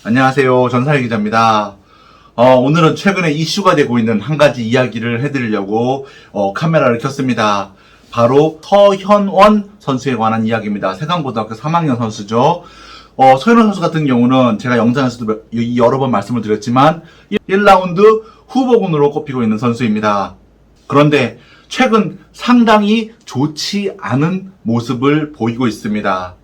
안녕하세요. 전사일 기자입니다. 오늘은 최근에 이슈가 되고 있는 한 가지 이야기를 해드리려고 카메라를 켰습니다. 바로 서현원 선수에 관한 이야기입니다. 세강고등학교 3학년 선수죠. 서현원 선수 같은 경우는 제가 영상에서도 여러 번 말씀을 드렸지만 1라운드 후보군으로 꼽히고 있는 선수입니다. 그런데 최근 상당히 좋지 않은 모습을 보이고 있습니다.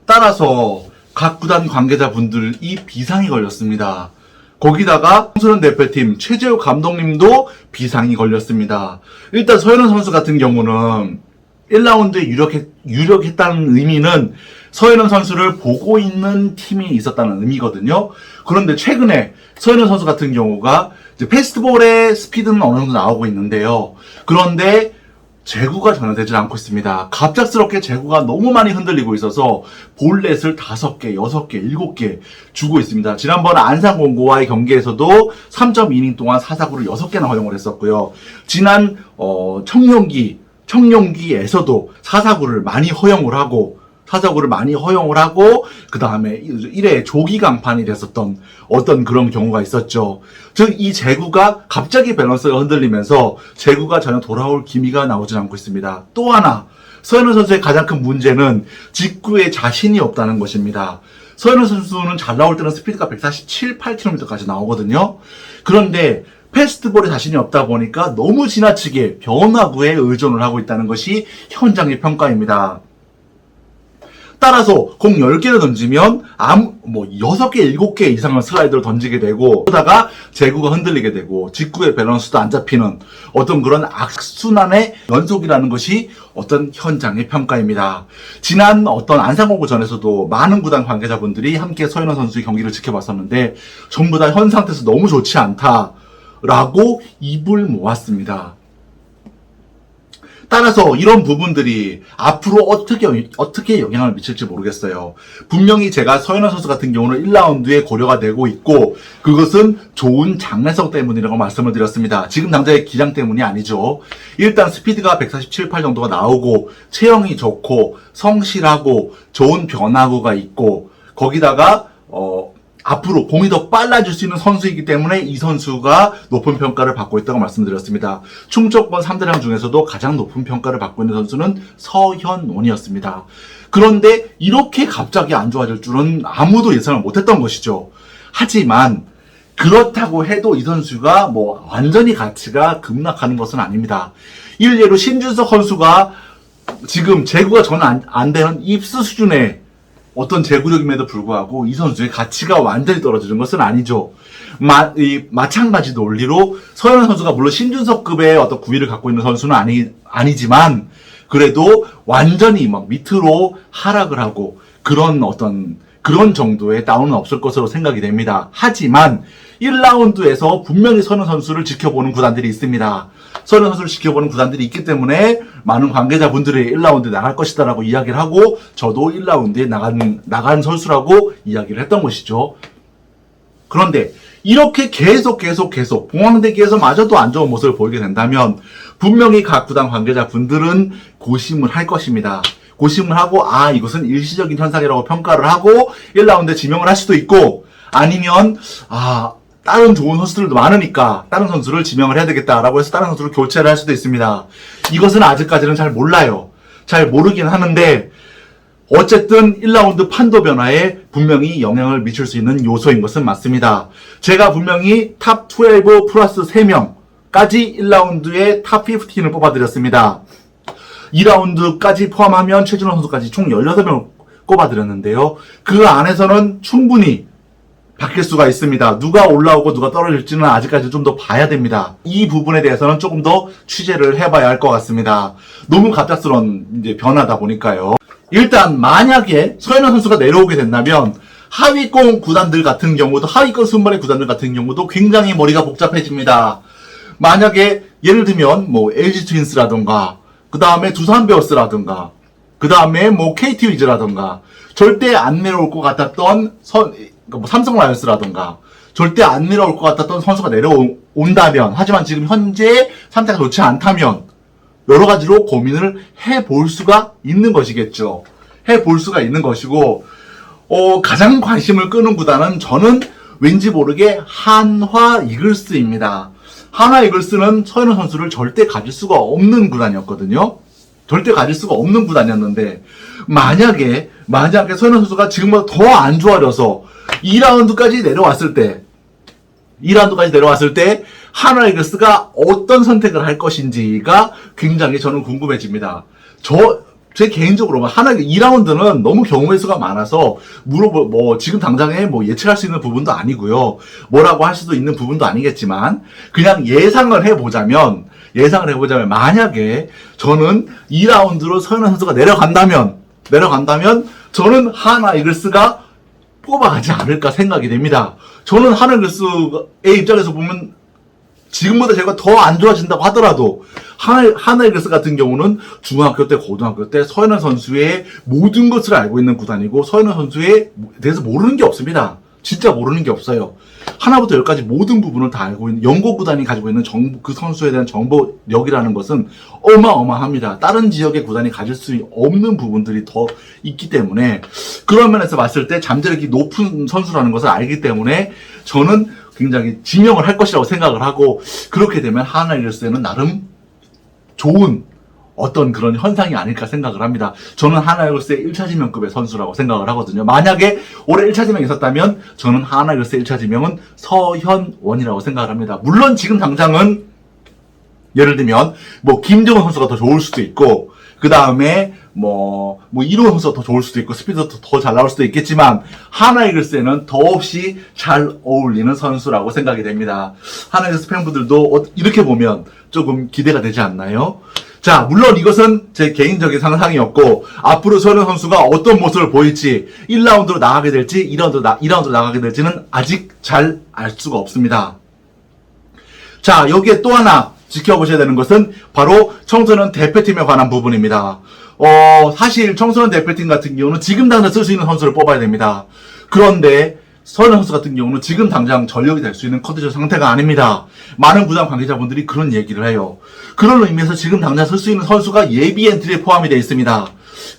따라서 각 구단 관계자분들이 비상이 걸렸습니다. 거기다가 청소년 대표팀 최재우 감독님도 비상이 걸렸습니다. 일단 서현원 선수 같은 경우는 1라운드에 유력했다는 의미는 서현원 선수를 보고 있는 팀이 있었다는 의미거든요. 그런데 최근에 서현원 선수 같은 경우가 이제 패스트볼의 스피드는 어느 정도 나오고 있는데요. 그런데 제구가 전혀 되지 않고 있습니다. 갑작스럽게 제구가 너무 많이 흔들리고 있어서 볼넷을 5개, 6개, 7개 주고 있습니다. 지난번 안산공고와의 경기에서도 3.2이닝 동안 사사구를 6개나 허용을 했었고요. 지난 청룡기에서도 사사구를 많이 허용을 하고 그 다음에 1회 조기 강판이 됐었던 어떤 그런 경우가 있었죠. 즉 이 제구가 갑자기 밸런스가 흔들리면서 제구가 전혀 돌아올 기미가 나오지 않고 있습니다. 또 하나 서현원 선수의 가장 큰 문제는 직구에 자신이 없다는 것입니다. 서현원 선수는 잘 나올 때는 스피드가 147, 8km까지 나오거든요. 그런데 패스트볼에 자신이 없다 보니까 너무 지나치게 변화구에 의존을 하고 있다는 것이 현장의 평가입니다. 따라서 공 10개를 던지면 6개, 7개 이상의 슬라이더를 던지게 되고 그러다가 제구가 흔들리게 되고 직구의 밸런스도 안 잡히는 어떤 그런 악순환의 연속이라는 것이 어떤 현장의 평가입니다. 지난 어떤 안산공고 전에서도 많은 구단 관계자분들이 함께 서현원 선수의 경기를 지켜봤었는데 전부 다 현 상태에서 너무 좋지 않다라고 입을 모았습니다. 따라서 이런 부분들이 앞으로 어떻게 영향을 미칠지 모르겠어요. 분명히 제가 서현원 선수 같은 경우는 1라운드에 고려가 되고 있고 그것은 좋은 장래성 때문이라고 말씀을 드렸습니다. 지금 당장의 기량 때문이 아니죠. 일단 스피드가 147, 8 정도가 나오고 체형이 좋고 성실하고 좋은 변화구가 있고 거기다가 앞으로 공이 더 빨라질 수 있는 선수이기 때문에 이 선수가 높은 평가를 받고 있다고 말씀드렸습니다. 충청권 3대장 중에서도 가장 높은 평가를 받고 있는 선수는 서현원이었습니다. 그런데 이렇게 갑자기 안 좋아질 줄은 아무도 예상을 못했던 것이죠. 하지만 그렇다고 해도 이 선수가 완전히 가치가 급락하는 것은 아닙니다. 일례로 신준석 선수가 지금 제구가 전혀 안 되는 입수 수준의 어떤 제구력임에도 불구하고 이 선수의 가치가 완전히 떨어지는 것은 아니죠. 마찬가지 논리로 서현원 선수가 물론 신준석급의 어떤 구위를 갖고 있는 선수는 아니지만 그래도 완전히 밑으로 하락을 하고 그런 정도의 다운은 없을 것으로 생각이 됩니다. 하지만 1라운드에서 분명히 서현원 선수를 지켜보는 구단들이 있습니다. 서현원 선수를 지켜보는 구단들이 있기 때문에 많은 관계자분들이 1라운드에 나갈 것이다 라고 이야기를 하고 저도 1라운드에 나간 선수라고 이야기를 했던 것이죠. 그런데 이렇게 계속 봉황대기에서 마저도 안 좋은 모습을 보이게 된다면 분명히 각 구단 관계자분들은 고심을 할 것입니다. 고심을 하고 이것은 일시적인 현상이라고 평가를 하고 1라운드에 지명을 할 수도 있고 아니면 다른 좋은 선수들도 많으니까 다른 선수를 지명을 해야 되겠다라고 해서 다른 선수를 교체를 할 수도 있습니다. 이것은 아직까지는 잘 몰라요. 잘 모르긴 하는데 어쨌든 1라운드 판도 변화에 분명히 영향을 미칠 수 있는 요소인 것은 맞습니다. 제가 분명히 탑 12 플러스 3명까지 1라운드에 탑 15을 뽑아드렸습니다. 2라운드까지 포함하면 최준호 선수까지 총 18명을 꼽아드렸는데요. 그 안에서는 충분히 바뀔 수가 있습니다. 누가 올라오고 누가 떨어질지는 아직까지 좀 더 봐야 됩니다. 이 부분에 대해서는 조금 더 취재를 해봐야 할 것 같습니다. 너무 갑작스러운 변화다 보니까요. 일단 만약에 서현원 선수가 내려오게 된다면 하위권 순번의 구단들 같은 경우도 굉장히 머리가 복잡해집니다. 만약에 예를 들면 LG 트윈스라던가 그 다음에 두산 베어스라던가 그 다음에 KT 위즈라던가 절대 안 내려올 것 같았던 삼성 라이온스라던가 절대 안 내려올 것 같았던 선수가 내려온다면 하지만 지금 현재 상태가 좋지 않다면 여러 가지로 고민을 해볼 수가 있는 것이겠죠. 해볼 수가 있는 것이고 가장 관심을 끄는 구단은 저는 왠지 모르게 한화 이글스입니다. 한화 이글스는 서현우 선수를 절대 가질 수가 없는 구단이었거든요. 절대 가질 수가 없는 구단이었는데 만약에 서현우 선수가 지금보다 더 안 좋아져서 2라운드까지 내려왔을 때 한화 이글스가 어떤 선택을 할 것인지가 굉장히 저는 궁금해집니다. 제 개인적으로 하나 2라운드는 너무 경우의 수가 많아서 지금 당장에 예측할 수 있는 부분도 아니고요. 뭐라고 할 수도 있는 부분도 아니겠지만 그냥 예상을 해보자면 만약에 저는 2라운드로 서현우 선수가 내려간다면 저는 한화 이글스가 뽑아가지 않을까 생각이 됩니다. 저는 한화 이글스의 입장에서 보면 지금보다 제가 더 안 좋아진다고 하더라도 한화 이글스 같은 경우는 중학교 때, 고등학교 때 서현우 선수의 모든 것을 알고 있는 구단이고 서현우 선수에 대해서 모르는 게 없습니다. 진짜 모르는 게 없어요. 하나부터 열까지 모든 부분을 다 알고 있는 연고 구단이 가지고 있는 그 선수에 대한 정보력이라는 것은 어마어마합니다. 다른 지역의 구단이 가질 수 없는 부분들이 더 있기 때문에 그런 면에서 봤을 때 잠재력이 높은 선수라는 것을 알기 때문에 저는 굉장히 지명을 할 것이라고 생각을 하고 그렇게 되면 한화 이글스에는 나름 좋은 어떤 그런 현상이 아닐까 생각을 합니다. 저는 한화 이글스의 1차 지명급의 선수라고 생각을 하거든요. 만약에 올해 1차 지명이 있었다면 저는 한화 이글스의 1차 지명은 서현원이라고 생각을 합니다. 물론 지금 당장은 예를 들면 김정은 선수가 더 좋을 수도 있고 그 다음에 이로운 선수가 더 좋을 수도 있고 스피드도 더 잘 나올 수도 있겠지만 한화 이글스에는 더없이 잘 어울리는 선수라고 생각이 됩니다. 한화 이글스 팬분들도 이렇게 보면 조금 기대가 되지 않나요? 자, 물론 이것은 제 개인적인 상상이었고 앞으로 서현우 선수가 어떤 모습을 보일지 1라운드로 나가게 될지 2라운드로 나가게 될지는 아직 잘 알 수가 없습니다. 자, 여기에 또 하나 지켜보셔야 되는 것은 바로 청소년 대표팀에 관한 부분입니다. 사실 청소년 대표팀 같은 경우는 지금 당장 쓸 수 있는 선수를 뽑아야 됩니다. 그런데 서현우 선수 같은 경우는 지금 당장 전력이 될 수 있는 컨디션 상태가 아닙니다. 많은 구단 관계자분들이 그런 얘기를 해요. 그런 의미에서 지금 당장 쓸 수 있는 선수가 예비 엔트리에 포함이 되어 있습니다.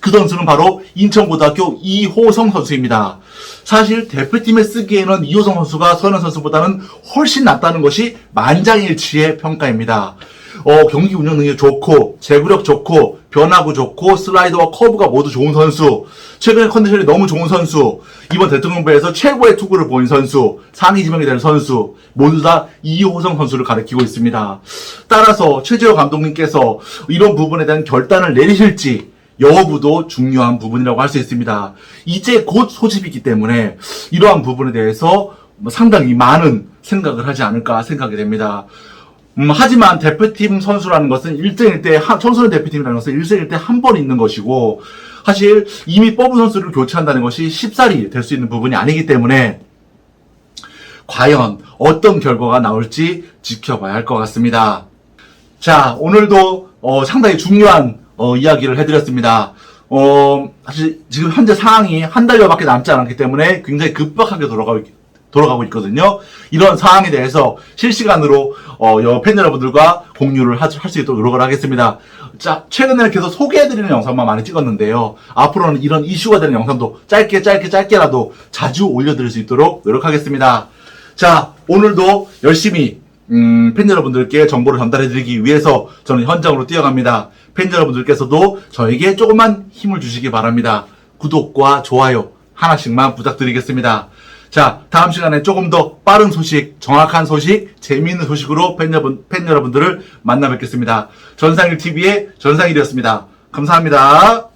그 선수는 바로 인천고등학교 이호성 선수입니다. 사실 대표팀에 쓰기에는 이호성 선수가 서현우 선수보다는 훨씬 낫다는 것이 만장일치의 평가입니다. 경기 운영 능력이 좋고 제구력 좋고 변화구 좋고 슬라이더와 커브가 모두 좋은 선수, 최근에 컨디션이 너무 좋은 선수, 이번 대통령배에서 최고의 투구를 보인 선수, 상위 지명이 될 선수 모두 다 이호성 선수를 가리키고 있습니다. 따라서 최재호 감독님께서 이런 부분에 대한 결단을 내리실지 여부도 중요한 부분이라고 할 수 있습니다. 이제 곧 소집이기 때문에 이러한 부분에 대해서 상당히 많은 생각을 하지 않을까 생각이 됩니다. 하지만 대표팀 선수라는 것은 1대1대, 청소년 대표팀이라는 것은 1대1대 한 번 있는 것이고, 사실 이미 뽑은 선수를 교체한다는 것이 쉽사리 될 수 있는 부분이 아니기 때문에, 과연 어떤 결과가 나올지 지켜봐야 할 것 같습니다. 자, 오늘도 상당히 중요한 이야기를 해드렸습니다. 사실 지금 현재 상황이 한 달여밖에 남지 않았기 때문에 굉장히 급박하게 돌아가고 있거든요. 이런 상황에 대해서 실시간으로 팬 여러분들과 공유를 할 수 있도록 노력을 하겠습니다. 자, 최근에는 계속 소개해드리는 영상만 많이 찍었는데요. 앞으로는 이런 이슈가 되는 영상도 짧게라도 자주 올려드릴 수 있도록 노력하겠습니다. 자, 오늘도 열심히 팬 여러분들께 정보를 전달해드리기 위해서 저는 현장으로 뛰어갑니다. 팬 여러분들께서도 저에게 조금만 힘을 주시기 바랍니다. 구독과 좋아요 하나씩만 부탁드리겠습니다. 자, 다음 시간에 조금 더 빠른 소식, 정확한 소식, 재미있는 소식으로 팬 여러분들을 만나 뵙겠습니다. 전상일TV의 전상일이었습니다. 감사합니다.